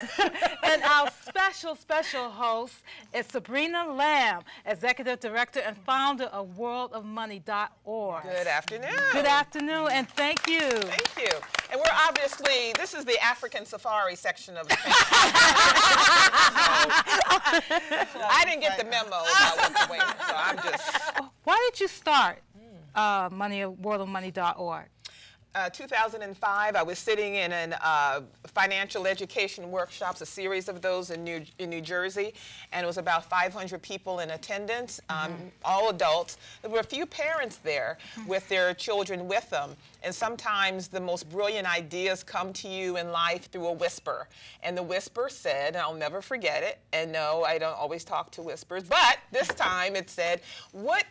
And our special host is Sabrina Lamb, Executive Director and founder of worldofmoney.org. Good afternoon. Good afternoon, and thank you. Thank you. And we're obviously, this is the African safari section of the thing. I didn't get the memo about what to wear, so I'm just... Why did you start worldofmoney.org? 2005, I was sitting in an financial education workshops, a series of those in New Jersey, and it was about 500 people in attendance, all adults. There were a few parents there with their children with them, and sometimes the most brilliant ideas come to you in life through a whisper. And the whisper said, and I'll never forget it, and no, I don't always talk to whispers, but this time it said, what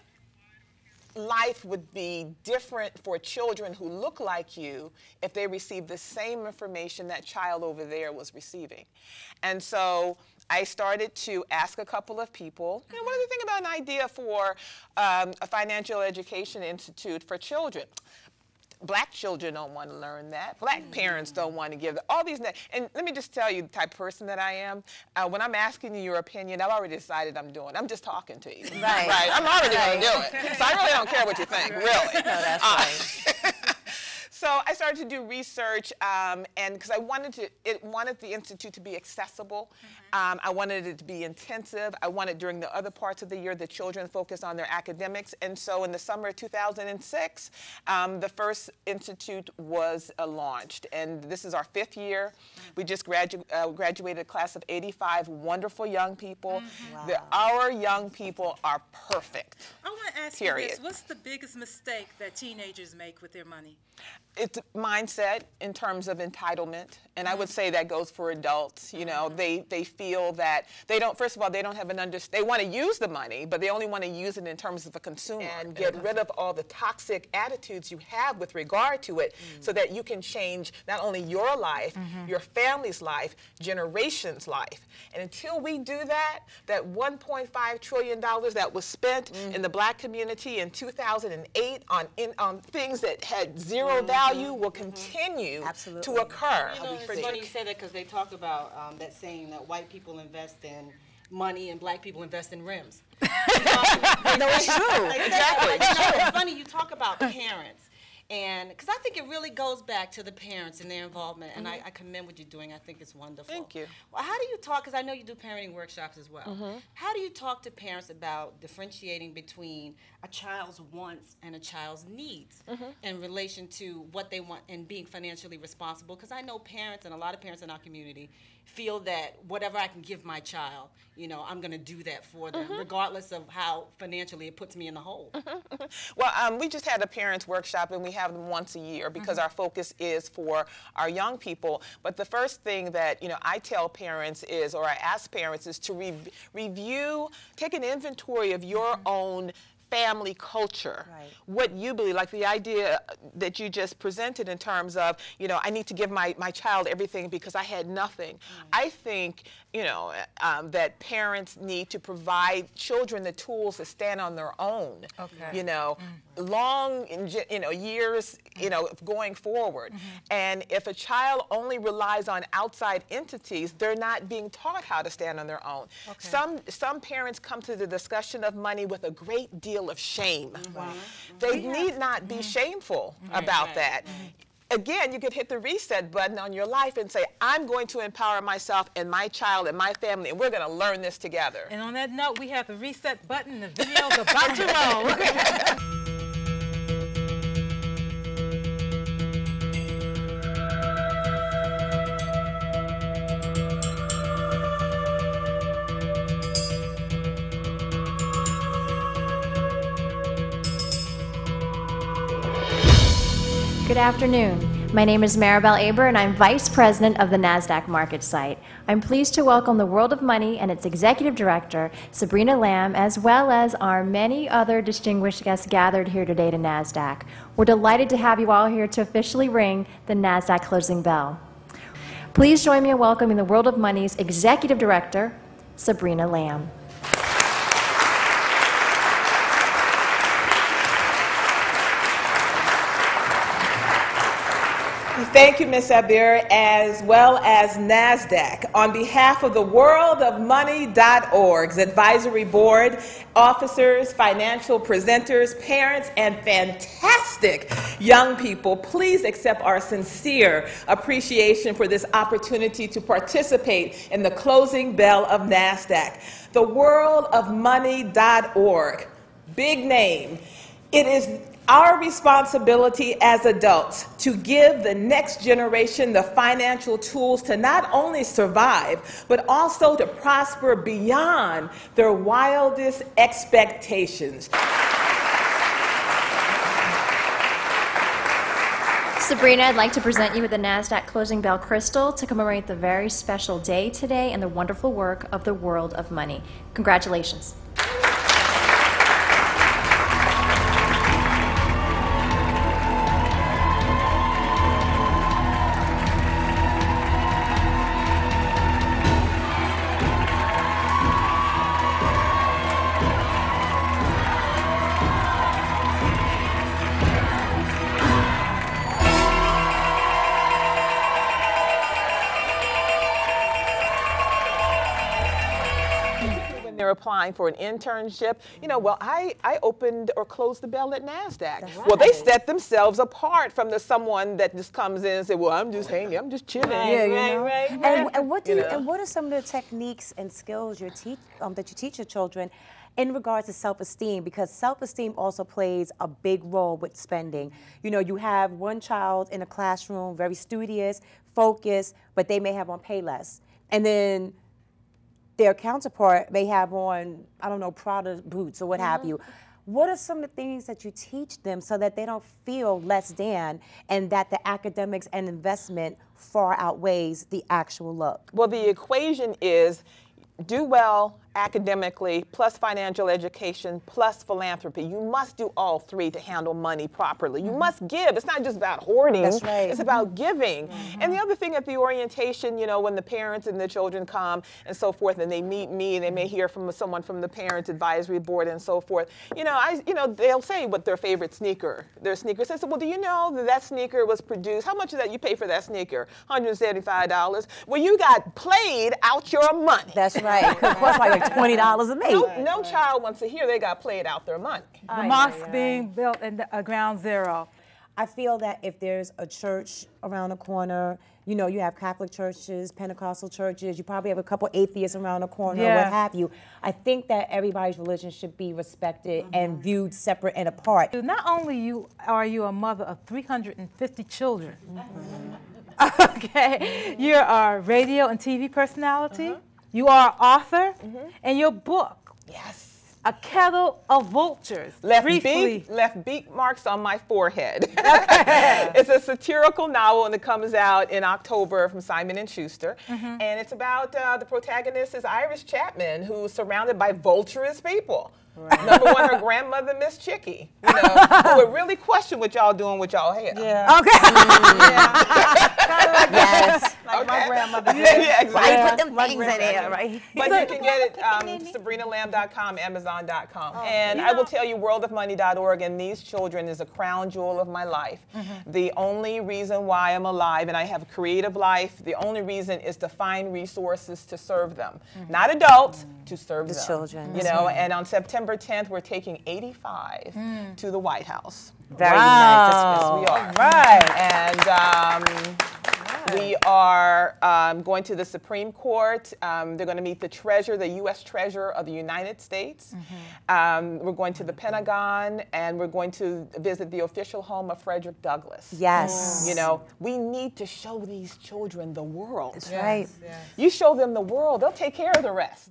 life would be different for children who look like you if they received the same information that child over there was receiving. And so I started to ask a couple of people, you know, what do you think about an idea for a financial education institute for children? Black children don't want to learn that. Black parents don't want to give all these. And let me just tell you the type of person that I am. When I'm asking you your opinion, I've already decided I'm doing it. I'm just talking to you. Right. Right. I'm already going to do it. So I really don't care what you think, really. No, that's right. So I started to do research, and because I wanted the institute to be accessible. I wanted it to be intensive. I wanted during the other parts of the year the children focus on their academics. And so in the summer of 2006, the first institute was launched. And this is our 5th year. We just graduated a class of 85 wonderful young people. Wow. Our young people are perfect. I want to ask Period. you this. What's the biggest mistake that teenagers make with their money? It's mindset in terms of entitlement, and I would say that goes for adults. You know, they feel that they don't. First of all, they don't have an they want to use the money, but they only want to use it in terms of a consumer and get rid of all the toxic attitudes you have with regard to it, so that you can change not only your life, your family's life, generations' life. And until we do that, that $1.5 trillion that was spent in the Black community in 2008 on things that had zero value will continue to occur. You know, it's funny you say that because they talk about that saying that white people invest in money and black people invest in rims. No, it's true. Exactly. You know, it's funny you talk about parents. And because I think it really goes back to the parents and their involvement, and I commend what you're doing. I think it's wonderful. Thank you. Well, how do you talk, because I know you do parenting workshops as well. How do you talk to parents about differentiating between a child's wants and a child's needs in relation to what they want and being financially responsible? Because I know parents, and a lot of parents in our community, feel that whatever I can give my child, you know, I'm going to do that for them, regardless of how financially it puts me in the hole. Well, we just had a parents workshop, and we have them once a year because our focus is for our young people. But the first thing that, you know, I tell parents is, or I ask parents, is to review, take an inventory of your own family culture, what you believe, like the idea that you just presented in terms of, you know, I need to give my child everything because I had nothing. I think, you know, that parents need to provide children the tools to stand on their own, you know, long, you know, years, you know, going forward. And if a child only relies on outside entities, they're not being taught how to stand on their own. Some parents come to the discussion of money with a great deal of shame. They need not be shameful about that. Again, you could hit the reset button on your life and say, I'm going to empower myself and my child and my family, and we're going to learn this together. And on that note, we have the reset button. The video's about to roll. Good afternoon. My name is Maribel Aber, and I'm Vice President of the NASDAQ Market Site. I'm pleased to welcome the World of Money and its Executive Director, Sabrina Lamb, as well as our many other distinguished guests gathered here today to NASDAQ. We're delighted to have you all here to officially ring the NASDAQ closing bell. Please join me in welcoming the World of Money's Executive Director, Sabrina Lamb. Thank you, Ms. Abir, as well as NASDAQ. On behalf of the worldofmoney.org's advisory board, officers, financial presenters, parents, and fantastic young people, please accept our sincere appreciation for this opportunity to participate in the closing bell of NASDAQ. The worldofmoney.org, big name. It is our responsibility as adults to give the next generation the financial tools to not only survive, but also to prosper beyond their wildest expectations. Sabrina, I'd like to present you with the NASDAQ Closing Bell Crystal to commemorate the very special day today and the wonderful work of the World of Money. Congratulations. They're applying for an internship, you know, well, I opened or closed the bell at NASDAQ. Right. Well, they set themselves apart from someone that just comes in and says, well, I'm just hanging, I'm just chilling. Right. And what are some of the techniques and skills that you teach your children in regards to self-esteem? Because self-esteem also plays a big role with spending. You know, you have one child in a classroom, very studious, focused, but they may have on Payless. And then their counterpart may have on, I don't know, Prada boots or what have you. What are some of the things that you teach them so that they don't feel less than and that the academics and investment far outweighs the actual look? Well, the equation is do well academically, plus financial education, plus philanthropy. You must do all three to handle money properly. You must give. It's not just about hoarding. That's right. It's about giving. And the other thing at the orientation, you know, when the parents and the children come and so forth, and they meet me, and they may hear from someone from the parents advisory board and so forth. You know, they'll say what their favorite sneaker, their sneakers. I said, well, do you know that that sneaker was produced? How much did that you pay for that sneaker? $175. Well, you got played out your money. That's right. It costs like $20 a make. No child wants to hear they got played out their money. The mosque being built in ground zero. I feel that if there's a church around the corner, you know, you have Catholic churches, Pentecostal churches, you probably have a couple atheists around the corner, what have you. I think that everybody's religion should be respected and viewed separate and apart. Not only are you a mother of 350 children, okay, you're a radio and TV personality, you are an author, and your book, A Kettle of Vultures, left beak marks on my forehead. It's a satirical novel, and it comes out in October from Simon & Schuster. And it's about the protagonist is Iris Chapman, who's surrounded by vulturous people. Right. Number one, her grandmother, Miss Chickie, you know, who would really question what y'all doing with y'all hair. Yeah. Okay. Yes. Like my grandmother did. Yeah, exactly. I put them things in there, right? But you can get it SabrinaLamb.com, Amazon.com. And I will tell you, worldofmoney.org and these children is a crown jewel of my life. The only reason why I'm alive and I have a creative life, the only reason is to find resources to serve them. Not adults, to serve them. Children. You know, and on September 10th, we're taking 85 to the White House. Very nice. Yes, we are. Right. And we are going to the Supreme Court. They're going to meet the Treasurer, the U.S. Treasurer of the United States. We're going to the Pentagon, and we're going to visit the official home of Frederick Douglass. Yes. You know, we need to show these children the world. That's right. You show them the world, they'll take care of the rest.